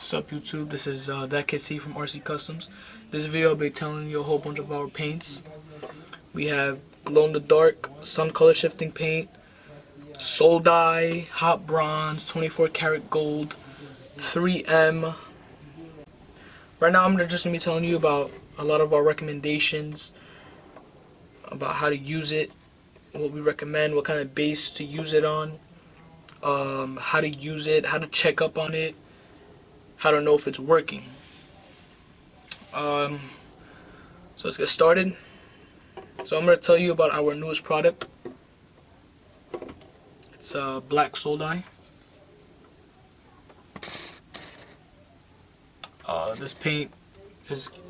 What's up, YouTube? This is that kid C from Rccustomz. This video I'll be telling you a whole bunch of our paints. We have glow in the dark, sun color shifting paint, soul dye, hot bronze, 24 karat gold, 3M. Right now I'm just gonna be telling you about a lot of our recommendations about how to use it, what we recommend, what kind of base to use it on, how to use it, how to check up on it, how to know if it's working. So let's get started. So I'm going to tell you about our newest product. It's black soul dye. This paint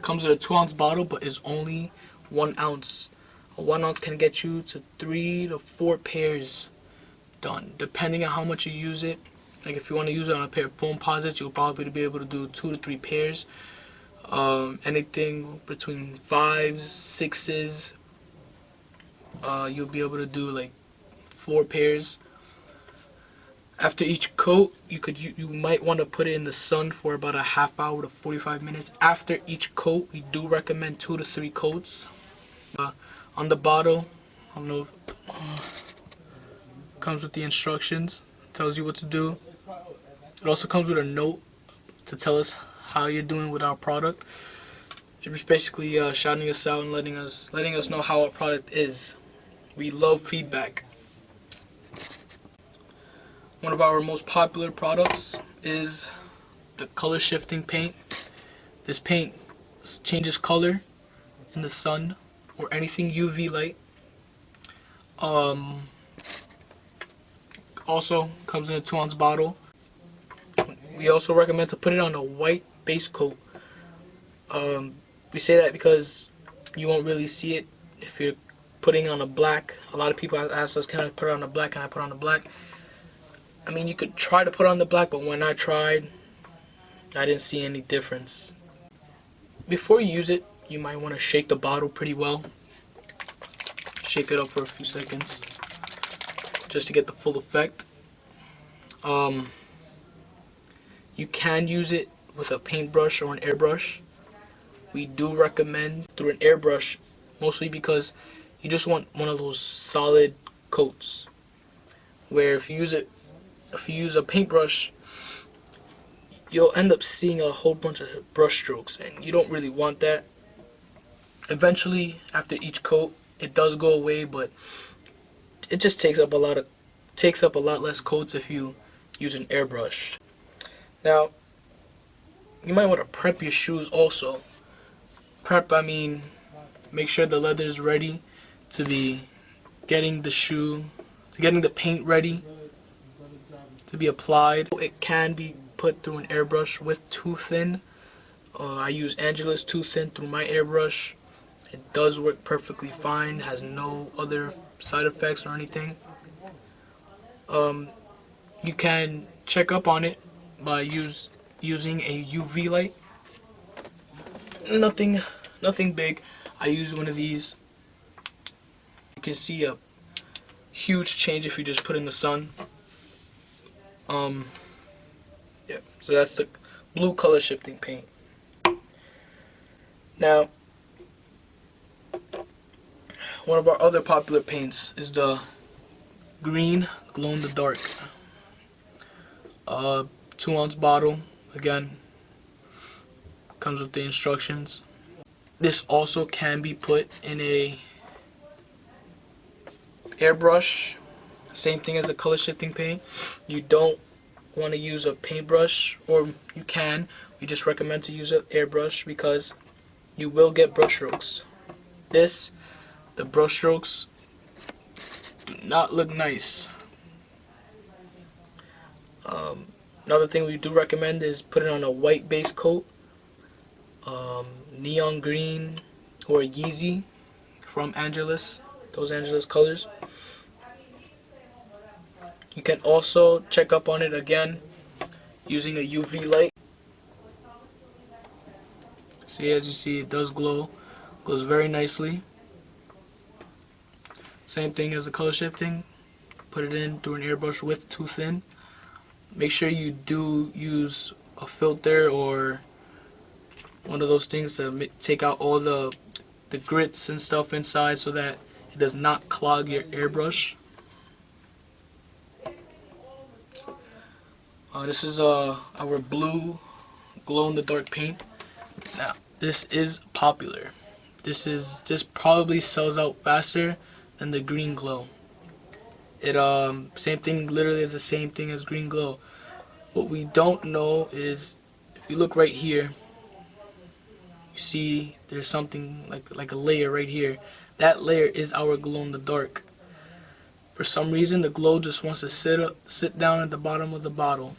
comes with a 2-ounce bottle, but is only 1 ounce. A 1 ounce can get you to 3 to 4 pairs done, depending on how much you use it. Like if you want to use it on a pair of foam posits, you'll probably be able to do 2 to 3 pairs. Anything between 5s, 6s, you'll be able to do like 4 pairs. After each coat, you might want to put it in the sun for about a half hour to 45 minutes. After each coat, we do recommend 2 to 3 coats. On the bottle, I don't know, comes with the instructions, tells you what to do. It also comes with a note to tell us how you're doing with our product. Just basically shouting us out and letting us know how our product is. We love feedback. One of our most popular products is the color shifting paint. This paint changes color in the sun or anything UV light. Also comes in a 2-ounce bottle. We also recommend to put it on a white base coat. We say that because you won't really see it if you're putting on a black. A lot of people ask us, can I put it on a black? Can I put it on a black? I mean, you could try to put on the black, but when I tried, I didn't see any difference. Before you use it, you might want to shake the bottle pretty well. Shake it up for a few seconds just to get the full effect. You can use it with a paintbrush or an airbrush. We do recommend through an airbrush, mostly because you just want one of those solid coats. Where if you use a paintbrush, you'll end up seeing a whole bunch of brush strokes, and you don't really want that. Eventually, after each coat, it does go away, but it just takes up a lot less coats if you use an airbrush. Now, you might want to prep your shoes also. Prep, I mean, make sure the leather is ready to be getting the paint ready to be applied. It can be put through an airbrush with Too Thin. I use Angela's Too Thin through my airbrush. It does work perfectly fine, has no other side effects or anything. You can check up on it by using a UV light. Nothing big. I use one of these. You can see a huge change if you just put it in the sun. Yeah, so that's the blue color shifting paint. Now, one of our other popular paints is the green glow in the dark. 2-ounce bottle, again, comes with the instructions. This also can be put in a airbrush, same thing as the color shifting paint. You don't want to use a paintbrush, or you can. We just recommend to use an airbrush because you will get brush strokes. The brush strokes do not look nice. Another thing we do recommend is putting on a white base coat, neon green or Yeezy from Angela's, those Angela's colors. You can also check up on it again using a UV light. See, as you see, it does glow, glows very nicely. Same thing as the color shifting. Put it in through an airbrush with Too Thin. Make sure you do use a filter or one of those things to take out all the grits and stuff inside so that it does not clog your airbrush. This is our blue glow-in-the-dark paint. Now, this is popular. This probably sells out faster than the green glow. It same thing, literally is the same thing as green glow. What we don't know is, if you look right here, you see there's something like a layer right here. That layer is our glow-in-the-dark. For some reason, the glow just wants to sit down at the bottom of the bottle.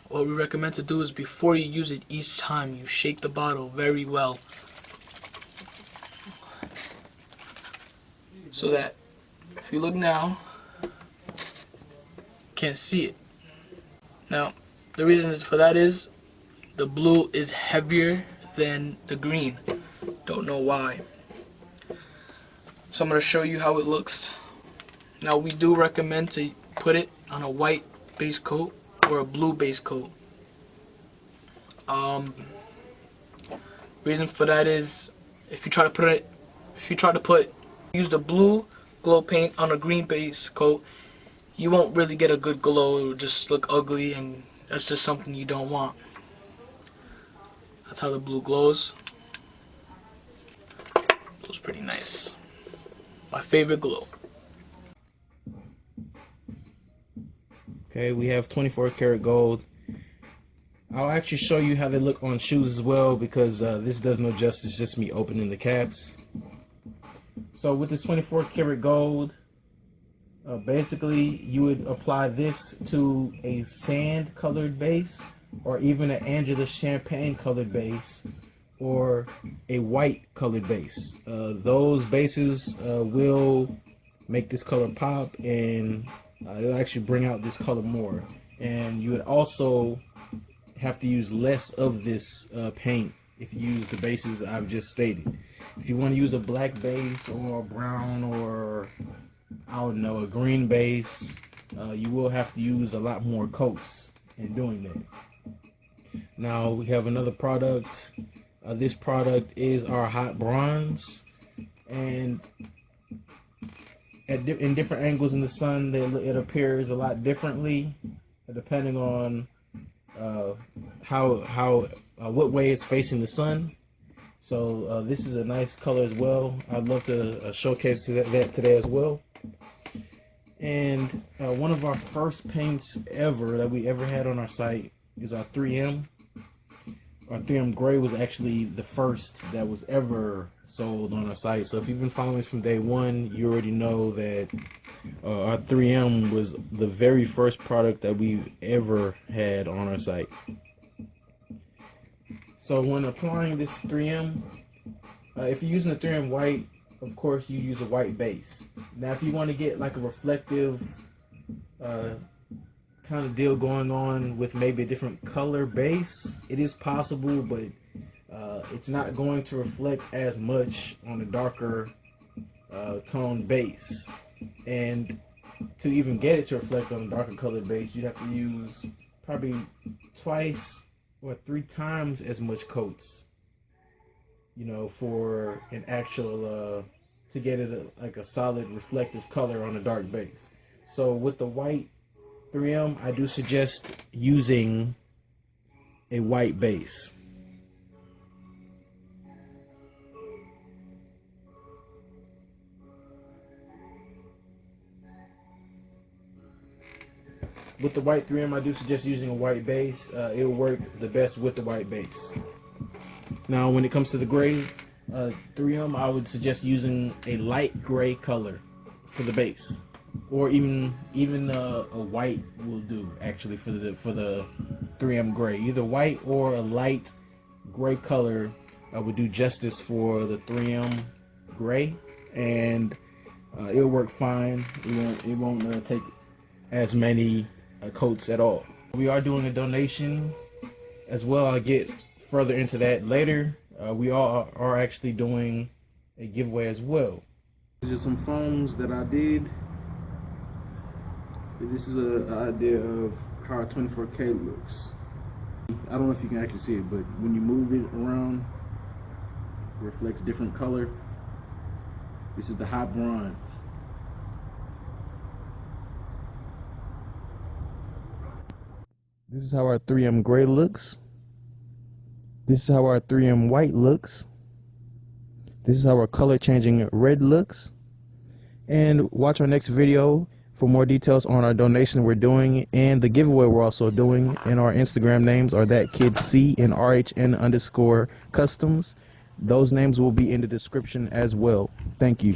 What we recommend to do is, before you use it, each time you shake the bottle very well, so that if you look now, you can't see it. Now, the reason for that is the blue is heavier than the green. Don't know why. So I'm going to show you how it looks. Now, we do recommend to put it on a white base coat or a blue base coat. Reason for that is, if you try to use the blue glow paint on a green base coat, you won't really get a good glow. It will just look ugly, and that's just something you don't want. That's how the blue glows. Looks pretty nice. My favorite glow. Okay, we have 24 karat gold. I'll actually show you how they look on shoes as well, because this does no justice, just me opening the caps. So with this 24 karat gold, basically you would apply this to a sand colored base, or even an Angela champagne colored base, or a white colored base. Those bases will make this color pop, and it'll actually bring out this color more. And you would also have to use less of this paint if you use the bases I've just stated. If you want to use a black base or a brown, or I don't know, a green base, you will have to use a lot more coats in doing that. Now we have another product. This product is our hot bronze, and in different angles in the sun, it appears a lot differently depending on what way it's facing the sun. So this is a nice color as well. I'd love to showcase that today as well. And one of our first paints ever that we ever had on our site is our 3M. Our 3M Gray was actually the first that was ever sold on our site. So if you've been following us from day one, you already know that our 3M was the very first product that we ever had on our site. So when applying this 3M, if you're using the 3M white, of course you use a white base. Now if you want to get like a reflective kind of deal going on with maybe a different color base, it is possible, but it's not going to reflect as much on a darker tone base. And to even get it to reflect on a darker colored base, you'd have to use probably twice or 3 times as much coats, you know, for an actual to get it like a solid reflective color on a dark base. So with the white 3M, I do suggest using a white base. With the white 3M, I do suggest using a white base. It'll work the best with the white base. Now, when it comes to the gray 3M, I would suggest using a light gray color for the base, or even a white will do actually for the 3M gray. Either white or a light gray color would do justice for the 3M gray, and it'll work fine. It won't take as many coats at all. We are doing a donation as well. I'll get further into that later. We are actually doing a giveaway as well. These are some foams that I did. This is an idea of how our 24K looks. I don't know if you can actually see it, but when you move it around, it reflects different color. This is the hot bronze. This is how our 3M gray looks. This is how our 3M white looks. This is how our color changing red looks. And watch our next video for more details on our donation we're doing and the giveaway we're also doing. And our Instagram names are thatkidc and RHN_customs. Those names will be in the description as well. Thank you.